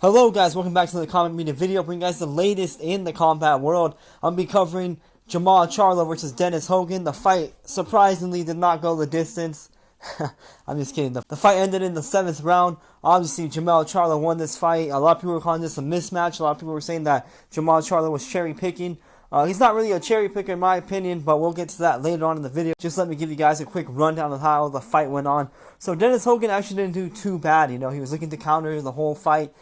Hello guys, welcome back to the Combat Media video, bringing you guys the latest in the combat world. I'm going to be covering Jermall Charlo versus Dennis Hogan. The fight surprisingly did not go the distance. I'm just kidding. The fight ended in the 7th round. Obviously, Jermall Charlo won this fight. A lot of people were calling this a mismatch. A lot of people were saying that Jermall Charlo was cherry picking. He's not really a cherry picker in my opinion, but we'll get to that later on in the video. Just let me give you guys a quick rundown of how the fight went on. So Dennis Hogan actually didn't do too bad. He was looking to counter the whole fight.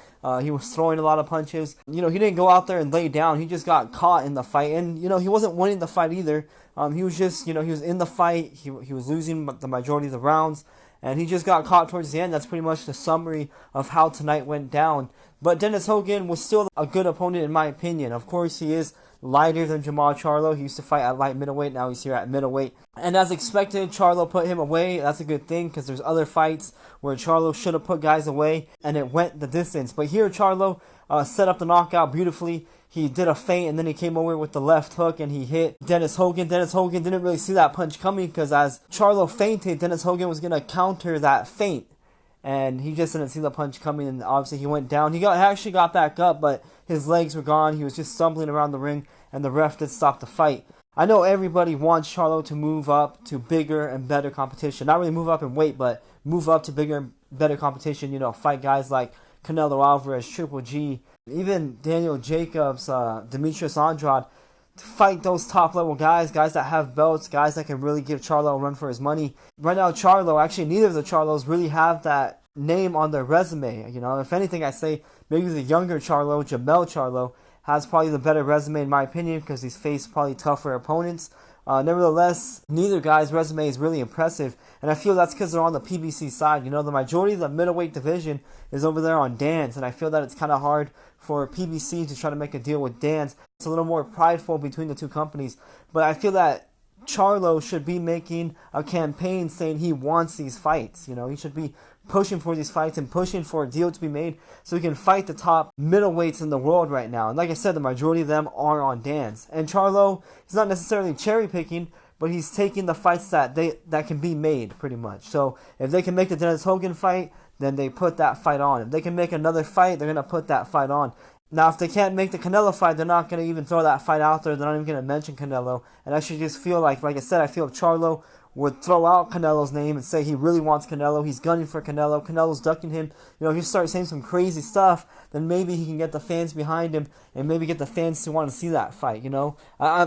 He was throwing a lot of punches. He didn't go out there and lay down. He just got caught in the fight, and he wasn't winning the fight either. He was just, he was in the fight. He was losing the majority of the rounds, and he just got caught towards the end. That's pretty much the summary of how tonight went down. But Dennis Hogan was still a good opponent in my opinion. Of course, he is lighter than Jermall Charlo. He used to fight at light middleweight. Now he's here at middleweight. And as expected, Charlo put him away. That's a good thing because there's other fights where Charlo should have put guys away and it went the distance. But here Charlo set up the knockout beautifully. He did a feint and then he came over with the left hook and he hit Dennis Hogan. Dennis Hogan didn't really see that punch coming because as Charlo feinted, Dennis Hogan was going to counter that feint. And he just didn't see the punch coming, and obviously he went down. He actually got back up, but his legs were gone. He was just stumbling around the ring, and the ref did stop the fight. I know everybody wants Charlo to move up to bigger and better competition. Not really move up in weight, but move up to bigger and better competition. Fight guys like Canelo Alvarez, Triple G, even Daniel Jacobs, Demetrius Andrade. To fight those top-level guys that have belts, guys that can really give Charlo a run for his money. Right now, Charlo, actually neither of the Charlos really have that name on their resume. If anything, I say maybe the younger Charlo, Jermall Charlo, has probably the better resume in my opinion because he's faced probably tougher opponents. Nevertheless, neither guy's resume is really impressive, and I feel that's because they're on the PBC side. The majority of the middleweight division is over there on Dan's, and I feel that it's kind of hard for PBC to try to make a deal with Dan's. It's a little more prideful between the two companies, but I feel that Charlo should be making a campaign saying he wants these fights. He should be pushing for these fights and pushing for a deal to be made so he can fight the top middleweights in the world right now. And like I said, the majority of them are on Dan's. And Charlo is not necessarily cherry picking, but he's taking the fights that can be made pretty much. So if they can make the Dennis Hogan fight, then they put that fight on. If they can make another fight, they're going to put that fight on. Now, if they can't make the Canelo fight, they're not going to even throw that fight out there. They're not even going to mention Canelo. And I should just feel like I said, I feel if Charlo would throw out Canelo's name and say he really wants Canelo, he's gunning for Canelo, Canelo's ducking him, if you start saying some crazy stuff, then maybe he can get the fans behind him and maybe get the fans to want to see that fight,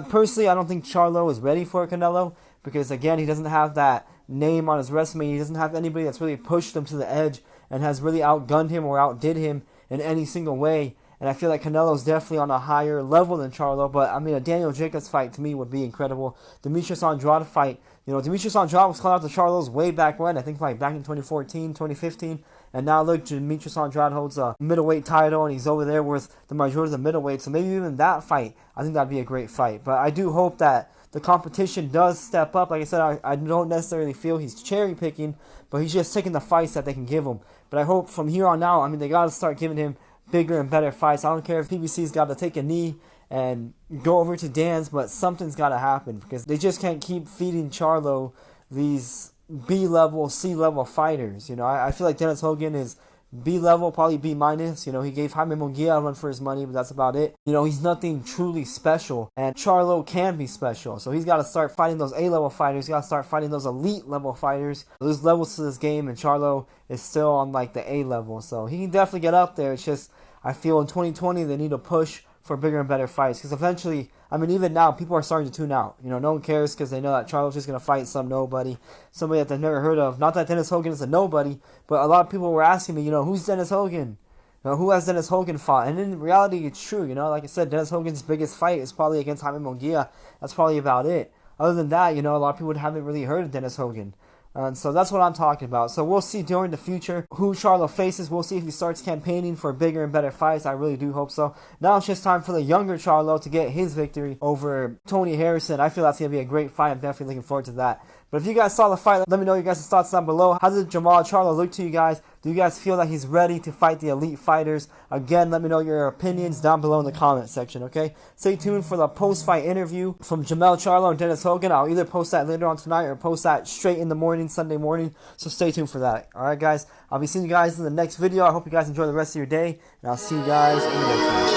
Personally, I don't think Charlo is ready for Canelo because, again, he doesn't have that name on his resume. He doesn't have anybody that's really pushed him to the edge and has really outgunned him or outdid him in any single way. And I feel like Canelo's definitely on a higher level than Charlo. But, a Daniel Jacobs fight to me would be incredible. Demetrius Andrade fight. Demetrius Andrade was calling out the Charlos way back when. I think back in 2014, 2015. And now look, Demetrius Andrade holds a middleweight title. And he's over there with the majority of the middleweight. So maybe even that fight, I think that'd be a great fight. But I do hope that the competition does step up. Like I said, I don't necessarily feel he's cherry picking. But he's just taking the fights that they can give him. But I hope from here on out, they got to start giving him bigger and better fights. I don't care if PBC's got to take a knee and go over to Dan's, but something's got to happen because they just can't keep feeding Charlo these B-level, C-level fighters. I feel like Dennis Hogan is B-level, probably B-. He gave Jaime Munguia a run for his money, but that's about it. He's nothing truly special, and Charlo can be special. So he's got to start fighting those A-level fighters. He's got to start fighting those elite-level fighters. There's levels to this game, and Charlo is still on, the A-level. So he can definitely get up there. It's just, I feel in 2020, they need to push for bigger and better fights. Because eventually, even now, people are starting to tune out. No one cares because they know that Charlo's just going to fight some nobody. Somebody that they've never heard of. Not that Dennis Hogan is a nobody, but a lot of people were asking me, who's Dennis Hogan? Who has Dennis Hogan fought? And in reality, it's true. Like I said, Dennis Hogan's biggest fight is probably against Jaime Munguia. That's probably about it. Other than that, a lot of people haven't really heard of Dennis Hogan. And so that's what I'm talking about. So we'll see during the future who Charlo faces. We'll see if he starts campaigning for bigger and better fights. I really do hope so. Now it's just time for the younger Charlo to get his victory over Tony Harrison. I feel that's going to be a great fight. I'm definitely looking forward to that. But if you guys saw the fight, let me know your guys' thoughts down below. How did Jermall Charlo look to you guys? Do you guys feel that he's ready to fight the elite fighters? Again, let me know your opinions down below in the comment section, okay? Stay tuned for the post-fight interview from Jermall Charlo and Dennis Hogan. I'll either post that later on tonight or post that straight in the morning, Sunday morning. So stay tuned for that. Alright, guys? I'll be seeing you guys in the next video. I hope you guys enjoy the rest of your day. And I'll see you guys in the next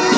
one.